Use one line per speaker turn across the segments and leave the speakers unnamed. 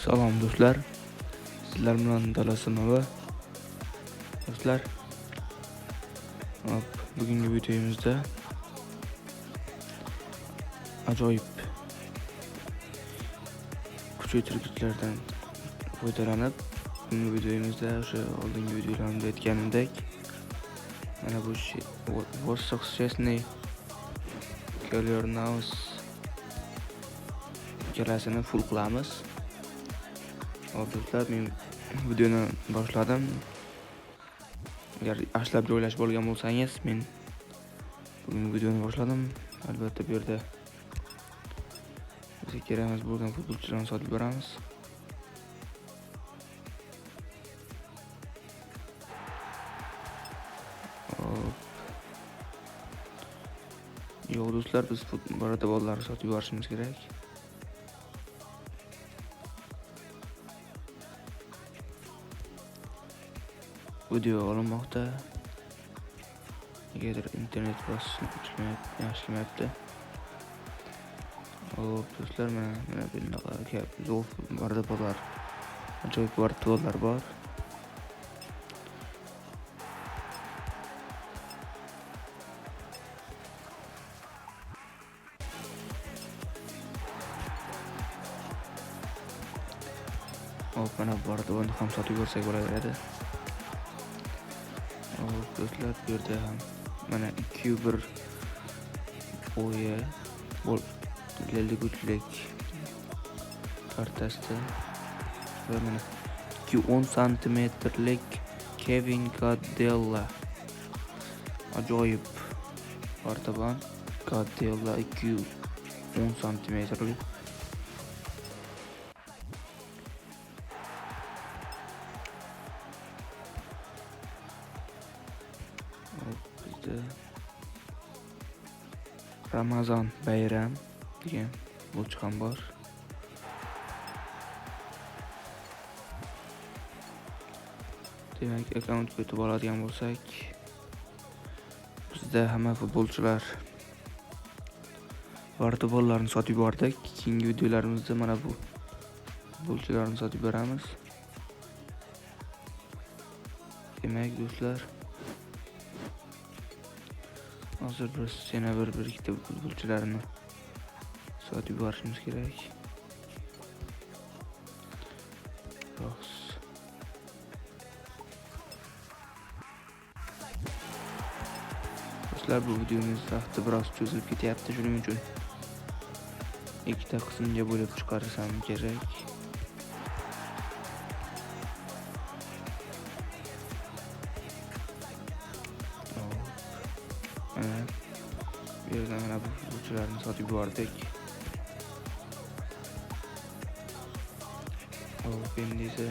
Salom do'stlar. Sizlar bilan Dalasanova. Do'stlar, bugungi videomizda ajoyib kuchaytirgichlardan foydalanib, bugungi videomizda o'sha oldingi videolarimda aytganimdek mana bu Vostochchesny Clearhouse ikkalasini full qilamiz. Hop do'stlar, men videoni boshladim. Agar ashlab joylashib olgan bo'lsangiz, men bugungi videoni boshladim. Albatta bu yerda bizga kerak bo'lgan futbolchilarni sotib beramiz. Yo'q do'stlar, biz futbolchilarni sotib yuborishimiz kerak. Video olinmoqda. Negadir internet yaxshilamayapti. Hop do'stlar, mana bunaqa zo'r vardabolar, ajoyib vardabolar bor. Hop, mana bu vardabonni ham sotib yuborsak bo'laveradi. Hop do'stlar, bu yerda ham mana 2-1 o'yi bo'lgulik kartasida va mana 210 santimetrlik Kevin Gadella. Ajoyib vardabon Gadella 210 santimetrlik. Bizda Ramazon Bayram degan futbolchi ham bor. Demak, akkauntga o'tib oladigan bo'lsak, bizda hamma futbolchilar vardabollarni sotib yubordik. Keyingi videolarimizda mana bu futbolchilarni sotib beramiz. Demak do'stlar, hozir biz yana bir ikkita futbolchilarni sotib yuborishimiz kerak. Do'stlar, bu videomiz vaqti biroz cho'zilib ketyapti, shuning uchun ikkita qismga bo'lib chiqarishim kerak. Bu yerda mana bu futbolchilarni sotib yubordik. Hop, endi esa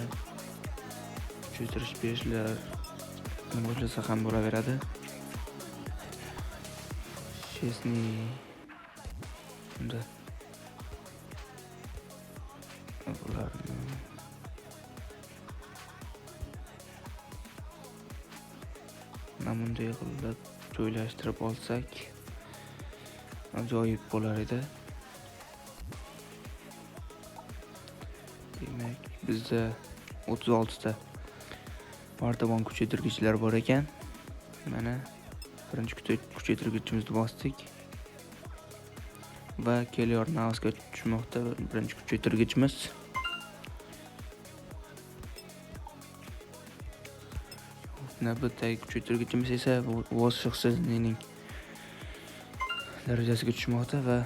kuchaytirish berishlar boshlasa ham bo'laveradi. Chesney bunda bularni bunday qilib joylashtirib olsak ajoyib bo'lar edi. Demak, bizda 36 ta vardabon kuchaytirgichlar bor ekan. Mana birinchi kuchaytirgichimizni bosdik va Clearhouse'ga tushmoqda birinchi kuchaytirgichimiz. Navbatdagi kuchaytirgichimiz esa Vostochchesnyning darajasiga tushmoqda va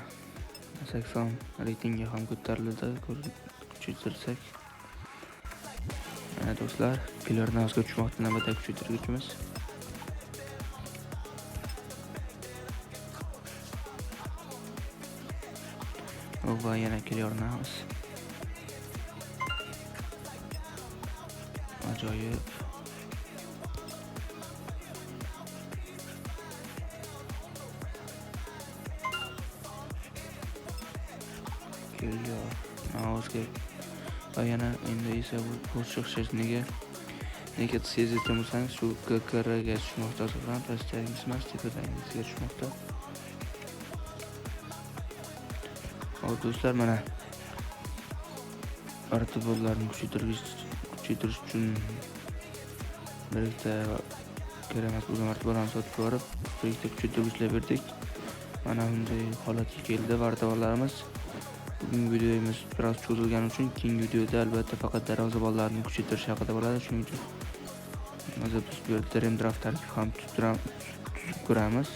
80 reytingga ham ko'tariladi kuchaytirsak. Mana do'stlar, Clearhouse'ga tushmoqda navbatdagi kuchaytirgichimiz. Va yana Clearhouse. Ajoyib. Clearhouse'ga va yana endi esa bu Vostochchesnyga nega sezayotgan bo'lsangiz, shu KKRga tushmoqda, ham pastdagi emas, tepadagisiga tushmoqda. Hop do'stlar, mana artibonlarni kuchaytirish uchun birlikda kerak emas bo'lgan artibonlarni sotib yuborib, birlikda kuchaytirib ishlayverdik. Mana bunday holatga keldi artibonlarimiz. Bugungi videomiz biroz cho'zilgani uchun keyingi videoda albatta faqat darvozabonlarni kuchaytirish haqida bo'ladi. Shuning uchun hozir biz bu yerda Dream Draft tarkibi ham tuzib ko'ramiz.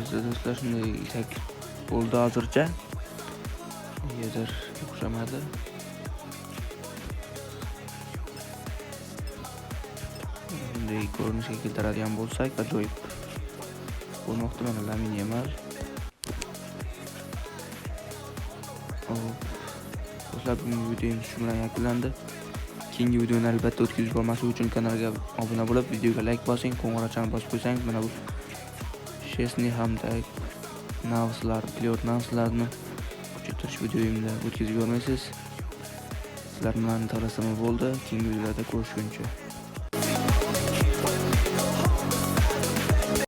Do'stlar, shunday shakl bo'ldi hozircha. Negadir o'xshamadi. Bunday ko'rinishga keltiradigan bo'lsak, ajoyib bo'lmoqda. Mana laminiyamlar. Do'stlar, bugungi videomiz shu bilan yakunlandi. Keyingi videoni albatta o'tkazib yubormaslik uchun kanalga obuna bo'lib, videoga like bosing, qo'ng'iroqchani bosib qo'ysangiz, mana bu Chesney hamda navslarni kuchaytirish videoyimda o'tkazib yubormaysiz. Sizlar bilan talasama bo'ldi. Keyingi videolarda ko'rishguncha